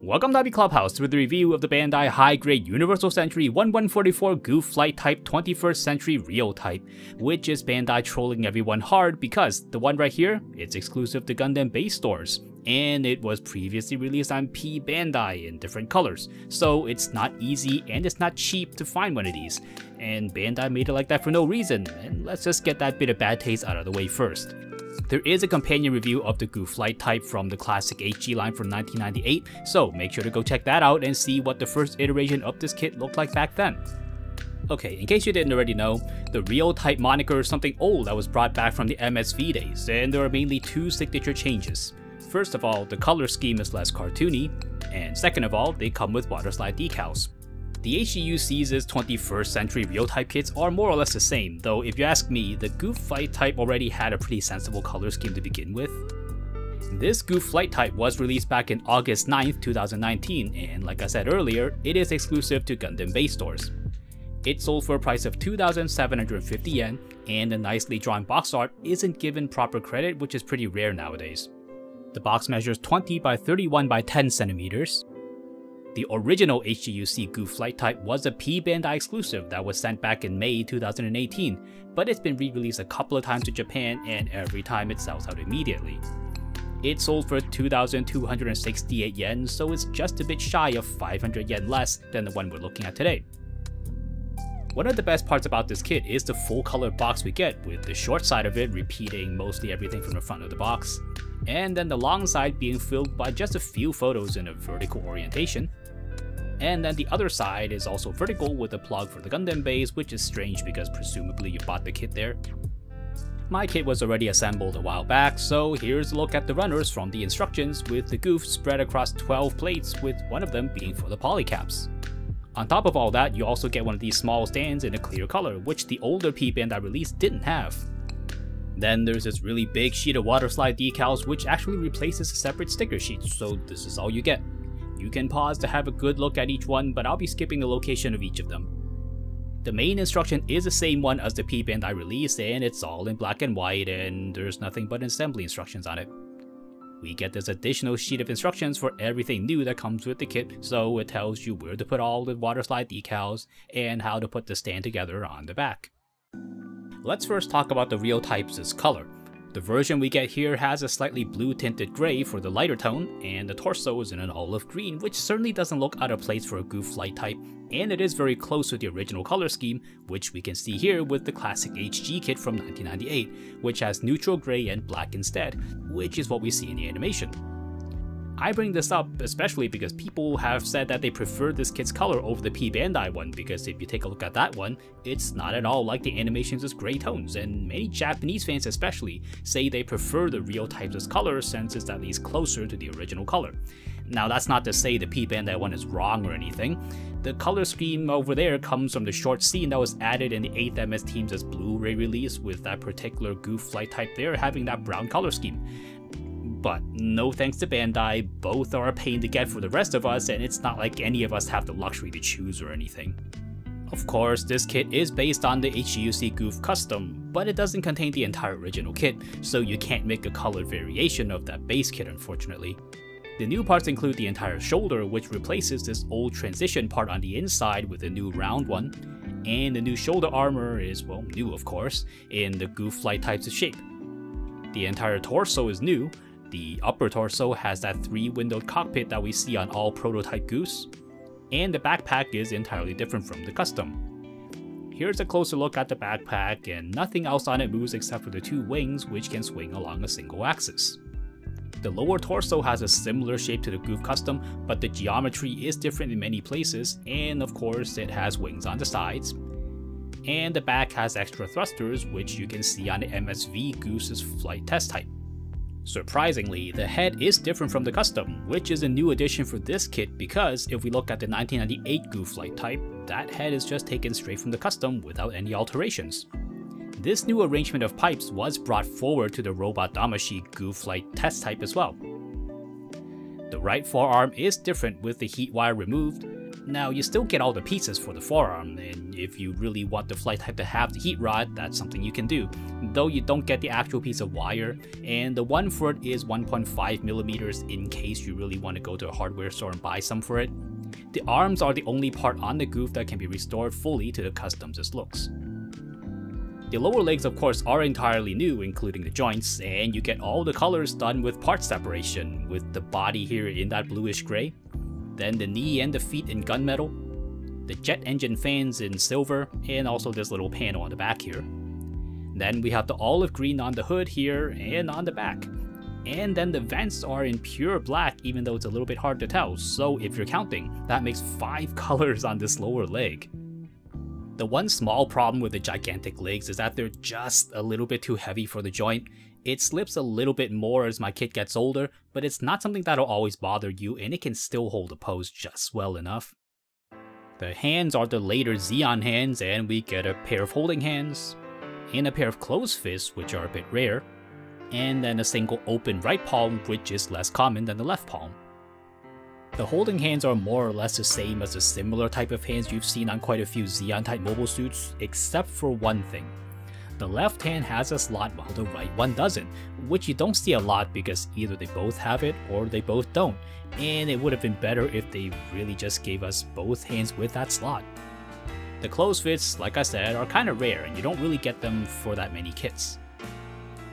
Welcome to Clubhouse with a review of the Bandai high-grade Universal Century 1144 Gouf Flight Type 21st Century Real Type, which is Bandai trolling everyone hard because the one right here, it's exclusive to Gundam base stores, and it was previously released on P Bandai in different colors, so it's not easy and it's not cheap to find one of these, and Bandai made it like that for no reason, and let's just get that bit of bad taste out of the way first. There is a companion review of the Gouf Flight Type from the classic HG line from 1998, so make sure to go check that out and see what the first iteration of this kit looked like back then. Okay, in case you didn't already know, the Real Type moniker is something old that was brought back from the MSV days, and there are mainly two signature changes. First of all, the color scheme is less cartoony, and second of all, they come with waterslide decals. The HGUC's 21st century Real Type kits are more or less the same, though if you ask me, the Gouf Flight Type already had a pretty sensible color scheme to begin with. This Gouf Flight Type was released back in August 9th, 2019, and like I said earlier, it is exclusive to Gundam base stores. It sold for a price of 2,750 yen, and the nicely drawn box art isn't given proper credit, which is pretty rare nowadays. The box measures 20 by 31 by 10 centimeters. The original HGUC Gouf Flight Type was a P Bandai exclusive that was sent back in May 2018, but it's been re-released a couple of times to Japan and every time it sells out immediately. It sold for 2,268 yen, so it's just a bit shy of 500 yen less than the one we're looking at today. One of the best parts about this kit is the full color box we get, with the short side of it repeating mostly everything from the front of the box, and then the long side being filled by just a few photos in a vertical orientation. And then the other side is also vertical with a plug for the Gundam base, which is strange because presumably you bought the kit there. My kit was already assembled a while back, so here's a look at the runners from the instructions, with the Gouf spread across 12 plates, with one of them being for the polycaps. On top of all that, you also get one of these small stands in a clear color, which the older P Bandai release didn't have. Then there's this really big sheet of waterslide decals, which actually replaces a separate sticker sheet, so this is all you get. You can pause to have a good look at each one, but I'll be skipping the location of each of them. The main instruction is the same one as the P Bandai release, and it's all in black and white, and there's nothing but assembly instructions on it. We get this additional sheet of instructions for everything new that comes with the kit, so it tells you where to put all the waterslide decals and how to put the stand together on the back. Let's first talk about the Real Type's color. The version we get here has a slightly blue tinted gray for the lighter tone, and the torso is in an olive green, which certainly doesn't look out of place for a Gouf Flight Type, and it is very close to the original color scheme, which we can see here with the classic HG kit from 1998, which has neutral gray and black instead, which is what we see in the animation. I bring this up especially because people have said that they prefer this kit's color over the P Bandai one, because if you take a look at that one, it's not at all like the animation's gray tones, and many Japanese fans especially say they prefer the Real Type's color since it's at least closer to the original color. Now that's not to say the P Bandai one is wrong or anything. The color scheme over there comes from the short scene that was added in the 8th MS Team's Blu-ray release, with that particular Gouf Flight Type there having that brown color scheme. But no thanks to Bandai, both are a pain to get for the rest of us, and it's not like any of us have the luxury to choose or anything. Of course, this kit is based on the HGUC Gouf Custom, but it doesn't contain the entire original kit, so you can't make a colored variation of that base kit unfortunately. The new parts include the entire shoulder, which replaces this old transition part on the inside with a new round one, and the new shoulder armor is, well, new of course, in the Gouf Flight Type's shape. The entire torso is new. The upper torso has that 3-windowed cockpit that we see on all prototype Goufs, and the backpack is entirely different from the custom. Here's a closer look at the backpack, and nothing else on it moves except for the 2 wings, which can swing along a single axis. The lower torso has a similar shape to the Gouf Custom, but the geometry is different in many places, and of course it has wings on the sides. And the back has extra thrusters, which you can see on the MSV Gouf's flight test type. Surprisingly, the head is different from the custom, which is a new addition for this kit because if we look at the 1998 Gouf Flight Type, that head is just taken straight from the custom without any alterations. This new arrangement of pipes was brought forward to the Robot Damashi Gouf Flight test type as well. The right forearm is different with the heat wire removed. Now, you still get all the pieces for the forearm, and if you really want the flight type to have the heat rod, that's something you can do, though you don't get the actual piece of wire, and the one for it is 1.5mm in case you really want to go to a hardware store and buy some for it. The arms are the only part on the Gouf that can be restored fully to the customs as looks. The lower legs of course are entirely new, including the joints, and you get all the colors done with part separation, with the body here in that bluish grey, then the knee and the feet in gunmetal, the jet engine fans in silver, and also this little panel on the back here. Then we have the olive green on the hood here and on the back. And then the vents are in pure black, even though it's a little bit hard to tell, so if you're counting, that makes 5 colors on this lower leg. The one small problem with the gigantic legs is that they're just a little bit too heavy for the joint. It slips a little bit more as my kit gets older, but it's not something that'll always bother you, and it can still hold the pose just well enough. The hands are the later Zeon hands, and we get a pair of holding hands, and a pair of closed fists, which are a bit rare, and then a single open right palm, which is less common than the left palm. The holding hands are more or less the same as the similar type of hands you've seen on quite a few Zeon type mobile suits, except for one thing. The left hand has a slot while the right one doesn't, which you don't see a lot because either they both have it or they both don't, and it would have been better if they really just gave us both hands with that slot. The closed fists, like I said, are kinda rare and you don't really get them for that many kits.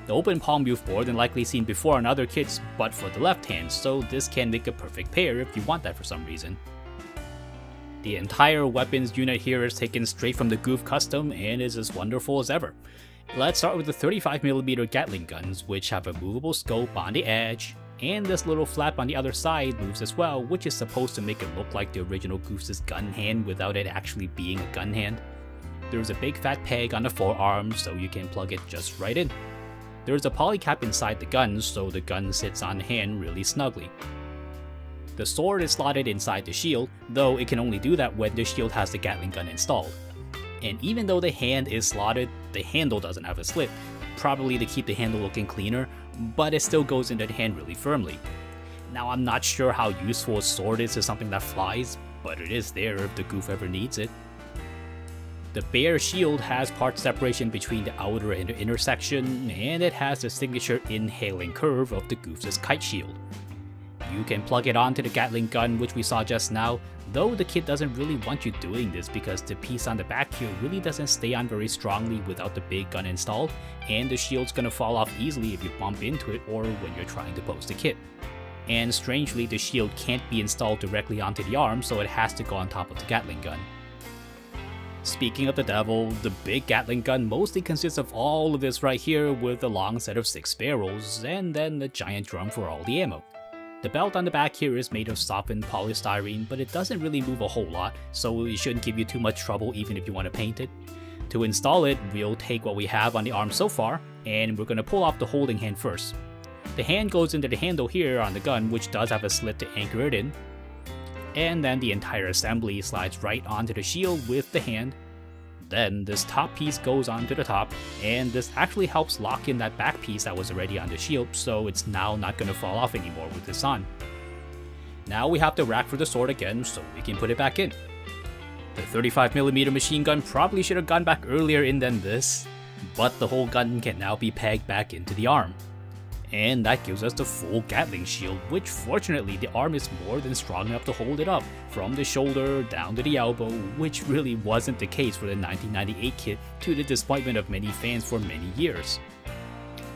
The open palm you've more than likely seen before on other kits, but for the left hand, so this can make a perfect pair if you want that for some reason. The entire weapons unit here is taken straight from the Gouf Custom and is as wonderful as ever. Let's start with the 35mm Gatling guns, which have a movable scope on the edge, and this little flap on the other side moves as well, which is supposed to make it look like the original Gouf's gun hand without it actually being a gun hand. There's a big fat peg on the forearm, so you can plug it just right in. There's a polycap inside the gun, so the gun sits on the hand really snugly. The sword is slotted inside the shield, though it can only do that when the shield has the Gatling gun installed. And even though the hand is slotted, the handle doesn't have a slit, probably to keep the handle looking cleaner, but it still goes into the hand really firmly. Now I'm not sure how useful a sword is to something that flies, but it is there if the Gouf ever needs it. The bare shield has part separation between the outer and the inner section, and it has the signature inhaling curve of the Gouf's kite shield. You can plug it onto the Gatling gun, which we saw just now, though the kit doesn't really want you doing this because the piece on the back here really doesn't stay on very strongly without the big gun installed, and the shield's gonna fall off easily if you bump into it or when you're trying to pose the kit. And strangely, the shield can't be installed directly onto the arm, so it has to go on top of the Gatling gun. Speaking of the devil, the big Gatling gun mostly consists of all of this right here with a long set of 6 barrels, and then the giant drum for all the ammo. The belt on the back here is made of softened polystyrene, but it doesn't really move a whole lot, so it shouldn't give you too much trouble even if you want to paint it. To install it, we'll take what we have on the arm so far, and we're going to pull off the holding hand first. The hand goes into the handle here on the gun, which does have a slit to anchor it in, and then the entire assembly slides right onto the shield with the hand. Then this top piece goes onto the top, and this actually helps lock in that back piece that was already on the shield, so it's now not going to fall off anymore with this on. Now we have the rack for the sword again, so we can put it back in. The 35mm machine gun probably should have gone back earlier in than this, but the whole gun can now be pegged back into the arm. And that gives us the full Gatling shield, which fortunately the arm is more than strong enough to hold it up, from the shoulder down to the elbow, which really wasn't the case for the 1998 kit to the disappointment of many fans for many years.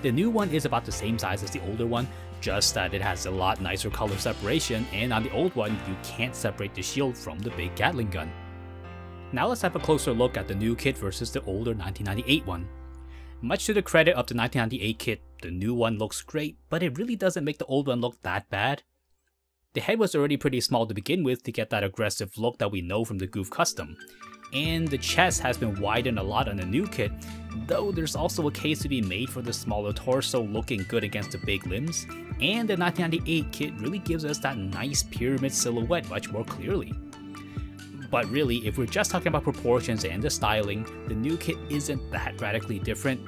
The new one is about the same size as the older one, just that it has a lot nicer color separation, and on the old one you can't separate the shield from the big Gatling gun. Now let's have a closer look at the new kit versus the older 1998 one. Much to the credit of the 1998 kit, the new one looks great, but it really doesn't make the old one look that bad. The head was already pretty small to begin with to get that aggressive look that we know from the Gouf Custom, and the chest has been widened a lot on the new kit, though there's also a case to be made for the smaller torso looking good against the big limbs, and the 1998 kit really gives us that nice pyramid silhouette much more clearly. But really, if we're just talking about proportions and the styling, the new kit isn't that radically different.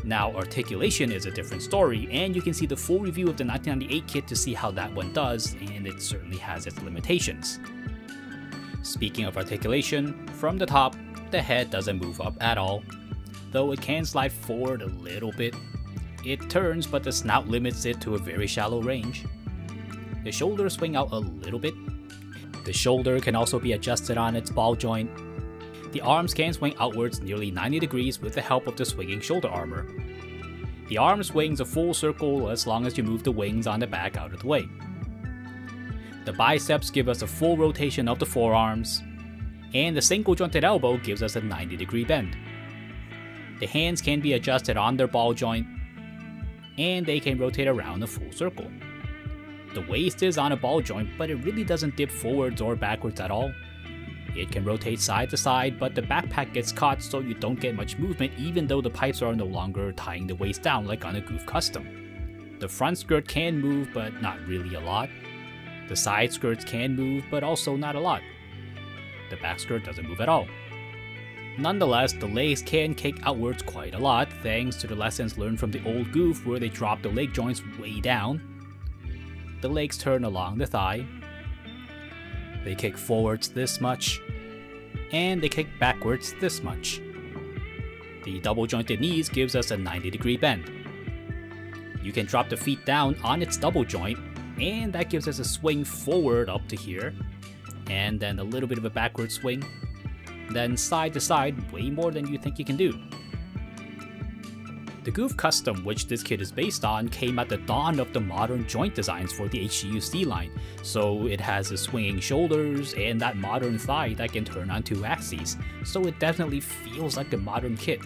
Now, Articulation is a different story, and you can see the full review of the 1998 kit to see how that one does, and it certainly has its limitations. Speaking of articulation, from the top, the head doesn't move up at all, though it can slide forward a little bit. It turns, but the snout limits it to a very shallow range. The shoulders swing out a little bit. The shoulder can also be adjusted on its ball joint. The arms can swing outwards nearly 90 degrees with the help of the swinging shoulder armor. The arm swings a full circle as long as you move the wings on the back out of the way. The biceps give us a full rotation of the forearms, and the single jointed elbow gives us a 90-degree bend. The hands can be adjusted on their ball joint, and they can rotate around a full circle. The waist is on a ball joint, but it really doesn't dip forwards or backwards at all. It can rotate side to side, but the backpack gets caught so you don't get much movement even though the pipes are no longer tying the waist down like on a Gouf Custom. The front skirt can move, but not really a lot. The side skirts can move, but also not a lot. The back skirt doesn't move at all. Nonetheless, the legs can kick outwards quite a lot thanks to the lessons learned from the old Gouf where they drop the leg joints way down. The legs turn along the thigh. They kick forwards this much, and they kick backwards this much. The double jointed knees gives us a 90-degree bend. You can drop the feet down on its double joint, and that gives us a swing forward up to here, and then a little bit of a backward swing, then side to side way more than you think you can do. The Gouf Custom, which this kit is based on, came at the dawn of the modern joint designs for the HGUC line, so it has the swinging shoulders and that modern thigh that can turn on 2 axes, so it definitely feels like a modern kit.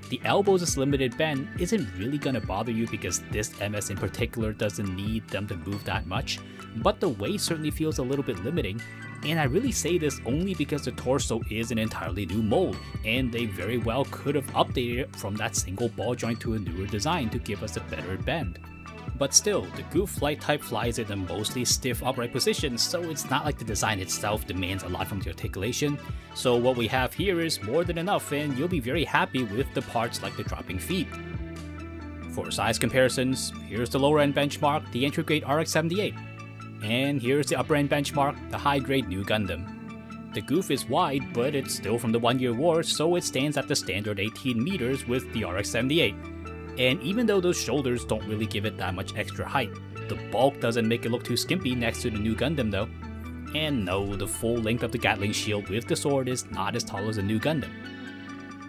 The elbows' limited bend isn't really gonna bother you because this MS in particular doesn't need them to move that much, but the waist certainly feels a little bit limiting, and I really say this only because the torso is an entirely new mold, and they very well could have updated it from that single ball joint to a newer design to give us a better bend. But still, the Gouf flight type flies in a mostly stiff upright position, so it's not like the design itself demands a lot from the articulation. So what we have here is more than enough, and you'll be very happy with the parts like the dropping feet. For size comparisons, here's the lower end benchmark, the entry grade RX-78. And here's the upper end benchmark, the high grade New Gundam. The Gouf is wide, but it's still from the 1-year war, so it stands at the standard 18 meters with the RX-78. And even though those shoulders don't really give it that much extra height, the bulk doesn't make it look too skimpy next to the New Gundam though. And no, the full length of the Gatling Shield with the sword is not as tall as the New Gundam.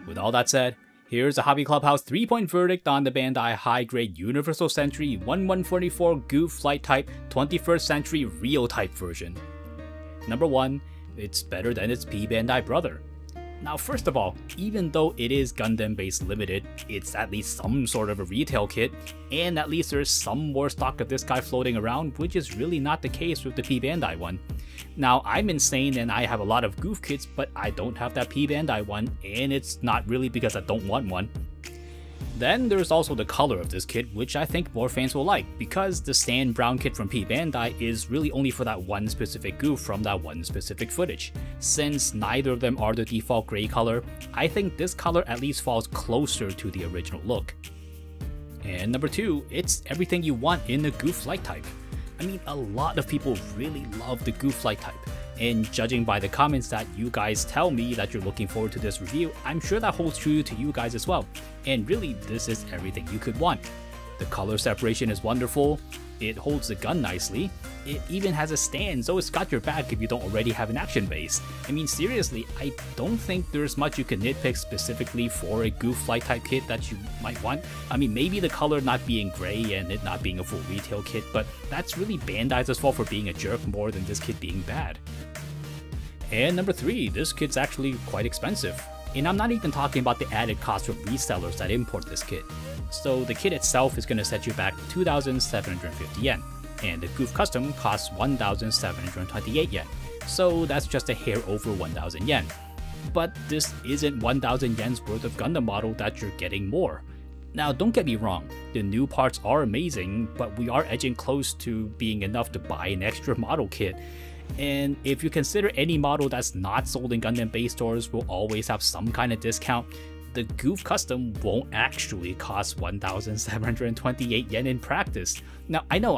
With all that said, here's a Hobby Clubhouse 3-point verdict on the Bandai high-grade Universal Century 1144 Gouf Flight Type 21st Century Real Type version. Number 1, it's better than its P-Bandai brother. Now first of all, even though it is Gundam base limited, it's at least some sort of a retail kit, and at least there's some more stock of this guy floating around, which is really not the case with the P-Bandai one. Now I'm insane and I have a lot of Gouf kits, but I don't have that P-Bandai one, and it's not really because I don't want one. Then there's also the color of this kit, which I think more fans will like, because the sand brown kit from P-Bandai is really only for that one specific Gouf from that one specific footage. Since neither of them are the default gray color, I think this color at least falls closer to the original look. And number 2, it's everything you want in a Gouf flight type. I mean, a lot of people really love the Gouf flight type, and judging by the comments that you guys tell me that you're looking forward to this review, I'm sure that holds true to you guys as well. And really, this is everything you could want. The color separation is wonderful, it holds the gun nicely, it even has a stand so it's got your back if you don't already have an action base. I mean seriously, I don't think there's much you can nitpick specifically for a Gouf flight type kit that you might want. I mean maybe the color not being gray and it not being a full retail kit, but that's really Bandai's fault for being a jerk more than this kit being bad. And number 3, this kit's actually quite expensive. And I'm not even talking about the added cost from resellers that import this kit. So the kit itself is going to set you back 2,750 yen, and the Gouf Custom costs 1,728 yen, so that's just a hair over 1,000 yen. But this isn't 1,000 yen's worth of Gundam model that you're getting more. Now don't get me wrong, the new parts are amazing, but we are edging close to being enough to buy an extra model kit. And if you consider any model that's not sold in Gundam base stores will always have some kind of discount, the Gouf Custom won't actually cost 1,728 yen in practice. Now, I know.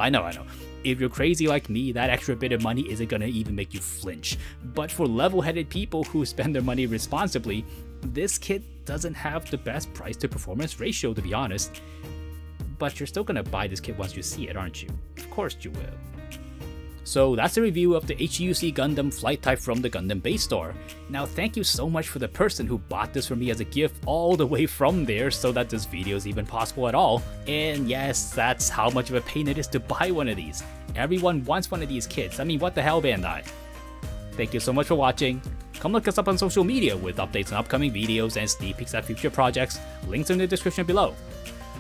If you're crazy like me, that extra bit of money isn't gonna even make you flinch. But for level-headed people who spend their money responsibly, this kit doesn't have the best price to performance ratio, to be honest. But you're still gonna buy this kit once you see it, aren't you? Of course you will. So that's a review of the HGUC Gundam flight type from the Gundam base store. Now thank you so much for the person who bought this for me as a gift all the way from there so that this video is even possible at all. And yes, that's how much of a pain it is to buy one of these. Everyone wants one of these kits. I mean, what the hell, Bandai? Thank you so much for watching. Come look us up on social media with updates on upcoming videos and sneak peeks at future projects. Links are in the description below.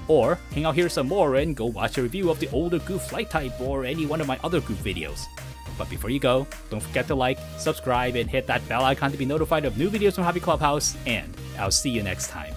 Or hang out here some more and go watch a review of the older Gouf flight type or any one of my other Gouf videos. But before you go, don't forget to like, subscribe, and hit that bell icon to be notified of new videos from Hobby Clubhouse, and I'll see you next time.